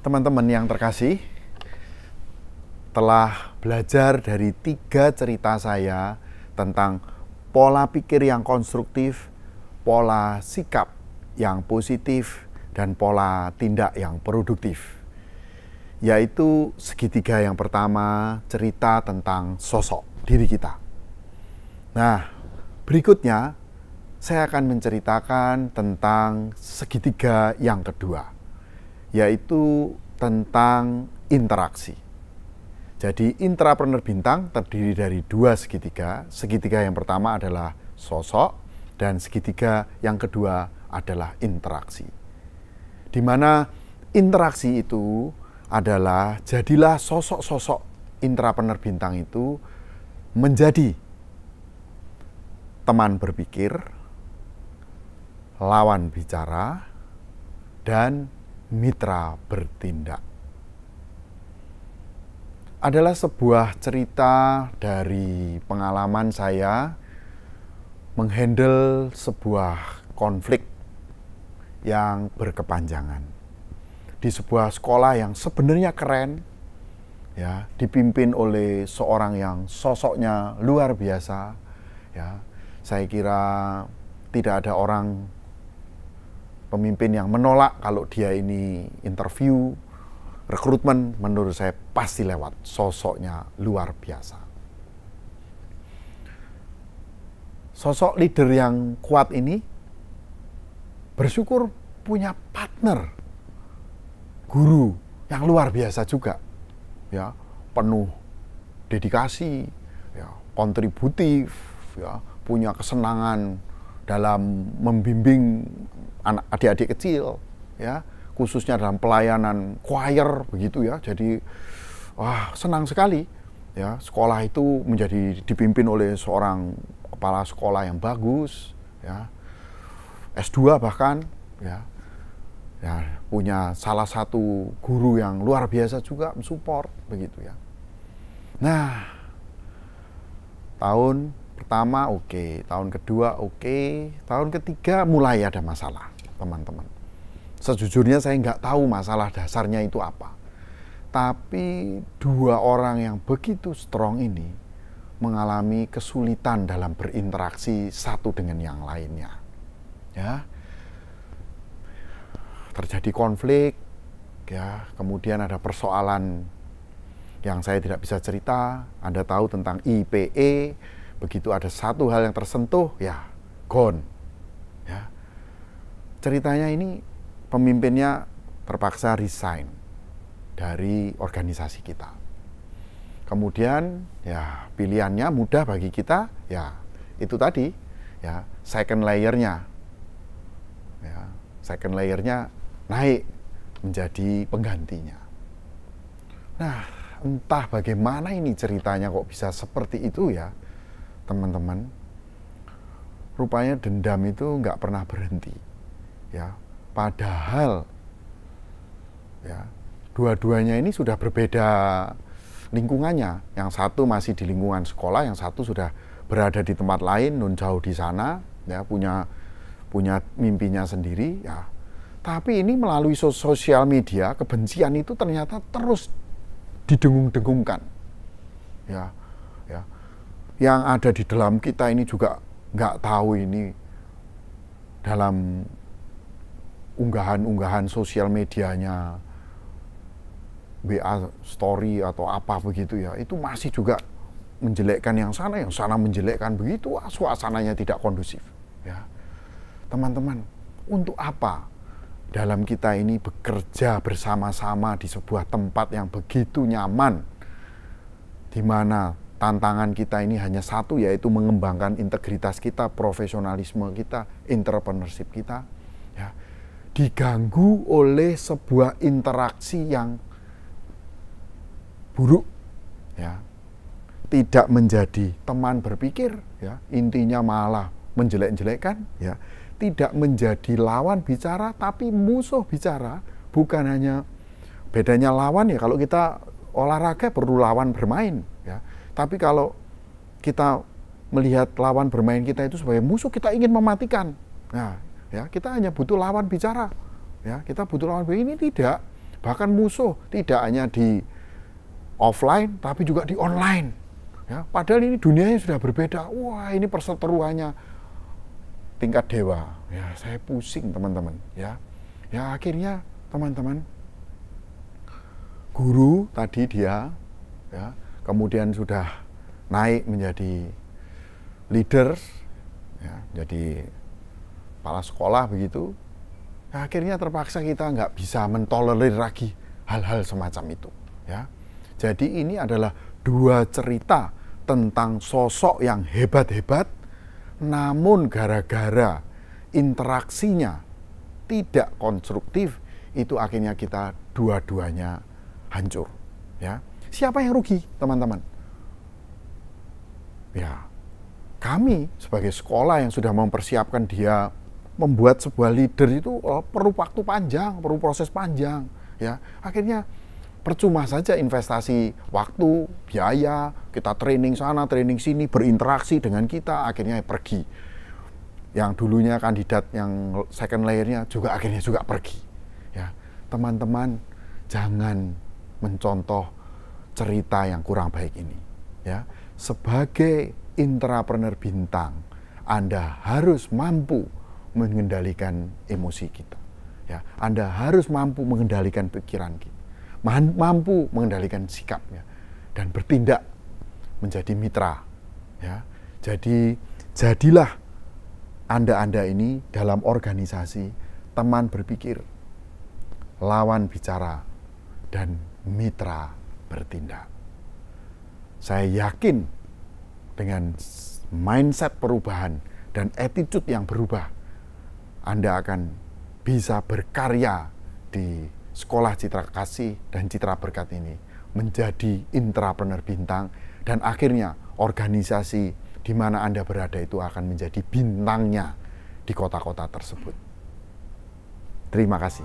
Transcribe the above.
Teman-teman yang terkasih, telah belajar dari 3 cerita saya tentang pola pikir yang konstruktif, pola sikap yang positif, dan pola tindak yang produktif. Yaitu segitiga yang pertama, cerita tentang sosok diri kita. Nah, berikutnya saya akan menceritakan tentang segitiga yang kedua, yaitu tentang interaksi. Jadi intrapreneur bintang terdiri dari 2 segitiga. Segitiga yang pertama adalah sosok dan segitiga yang kedua adalah interaksi. Di mana interaksi itu adalah jadilah sosok-sosok intrapreneur bintang itu menjadi teman berpikir, lawan bicara, dan mitra bertindak. Adalah sebuah cerita dari pengalaman saya menghandle sebuah konflik yang berkepanjangan di sebuah sekolah yang sebenarnya keren, ya, dipimpin oleh seorang yang sosoknya luar biasa, ya. Saya kira tidak ada orang pemimpin yang menolak kalau dia ini interview, rekrutmen, menurut saya pasti lewat. Sosoknya luar biasa. Sosok leader yang kuat ini bersyukur punya partner, guru yang luar biasa juga, ya, penuh dedikasi, ya, kontributif, ya, punya kesenangan dalam membimbing adik-adik kecil, ya, khususnya dalam pelayanan choir begitu ya. Jadi senang sekali, ya, sekolah itu menjadi dipimpin oleh seorang kepala sekolah yang bagus, ya, S2 bahkan, ya, punya salah satu guru yang luar biasa juga mensupport begitu ya. Nah, tahun pertama oke, tahun kedua oke, tahun ketiga mulai ada masalah, teman-teman. Sejujurnya saya nggak tahu masalah dasarnya itu apa. Tapi 2 orang yang begitu strong ini mengalami kesulitan dalam berinteraksi satu dengan yang lainnya. Ya. Terjadi konflik, ya, kemudian ada persoalan yang saya tidak bisa cerita. Anda tahu tentang IPE, begitu ada satu hal yang tersentuh, ya, gone. Ya. Ceritanya ini pemimpinnya terpaksa resign dari organisasi kita. Kemudian, ya, pilihannya mudah bagi kita, ya, itu tadi, ya, second layer-nya. Ya, second layer-nya naik menjadi penggantinya. Nah, entah bagaimana ini ceritanya kok bisa seperti itu ya, teman-teman. Rupanya dendam itu nggak pernah berhenti, ya. Padahal, ya, dua-duanya ini sudah berbeda lingkungannya. Yang satu masih di lingkungan sekolah, yang satu sudah berada di tempat lain, nun jauh di sana, ya, punya mimpinya sendiri, ya. Tapi ini melalui sosial media, kebencian itu ternyata terus didengung-dengungkan. Ya, ya. Yang ada di dalam kita ini juga nggak tahu ini dalam unggahan-unggahan sosial medianya, WA story atau apa begitu ya, itu masih juga menjelekkan yang sana menjelekkan begitu, suasananya tidak kondusif. Ya, teman-teman, untuk apa dalam kita ini bekerja bersama-sama di sebuah tempat yang begitu nyaman, di mana tantangan kita ini hanya satu, yaitu mengembangkan integritas kita, profesionalisme kita, entrepreneurship kita, ya, diganggu oleh sebuah interaksi yang buruk, ya, tidak menjadi teman berpikir, ya, intinya malah menjelek-jelekkan, ya, tidak menjadi lawan bicara tapi musuh bicara. Bukan hanya bedanya lawan, ya, kalau kita olahraga perlu lawan bermain, ya, tapi kalau kita melihat lawan bermain kita itu sebagai musuh, kita ingin mematikan. Nah, ya, kita hanya butuh lawan bicara, ya, kita butuh lawan bicara. Ini tidak, bahkan musuh tidak hanya di offline tapi juga di online. Ya, padahal ini dunianya sudah berbeda. Wah, ini perseteruannya tingkat dewa. Ya, saya pusing teman-teman. Ya, akhirnya teman-teman, guru tadi dia, ya, kemudian sudah naik menjadi leader, ya, jadi kepala sekolah begitu. Ya, akhirnya terpaksa kita nggak bisa mentolerir lagi hal-hal semacam itu. Ya, jadi ini adalah dua cerita tentang sosok yang hebat-hebat, namun gara-gara interaksinya tidak konstruktif, itu akhirnya kita dua-duanya hancur. Ya, siapa yang rugi, teman-teman? Ya, kami sebagai sekolah yang sudah mempersiapkan dia membuat sebuah leader itu perlu waktu panjang, perlu proses panjang. Ya, akhirnya percuma saja investasi waktu, biaya, kita training sana, training sini, berinteraksi dengan kita, akhirnya pergi. Yang dulunya kandidat yang second layer-nya juga akhirnya juga pergi. Ya, teman-teman, jangan mencontoh cerita yang kurang baik ini. Ya, sebagai intrapreneur bintang, Anda harus mampu mengendalikan emosi kita. Ya, Anda harus mampu mengendalikan pikiran kita, mampu mengendalikan sikapnya, dan bertindak menjadi mitra. Ya, jadi jadilah Anda ini dalam organisasi teman berpikir, lawan bicara, dan mitra bertindak. Saya yakin dengan mindset perubahan dan attitude yang berubah, Anda akan bisa berkarya di Sekolah Citra Kasih dan Citra Berkat ini menjadi intrapreneur bintang, dan akhirnya organisasi di mana Anda berada itu akan menjadi bintangnya di kota-kota tersebut. Terima kasih.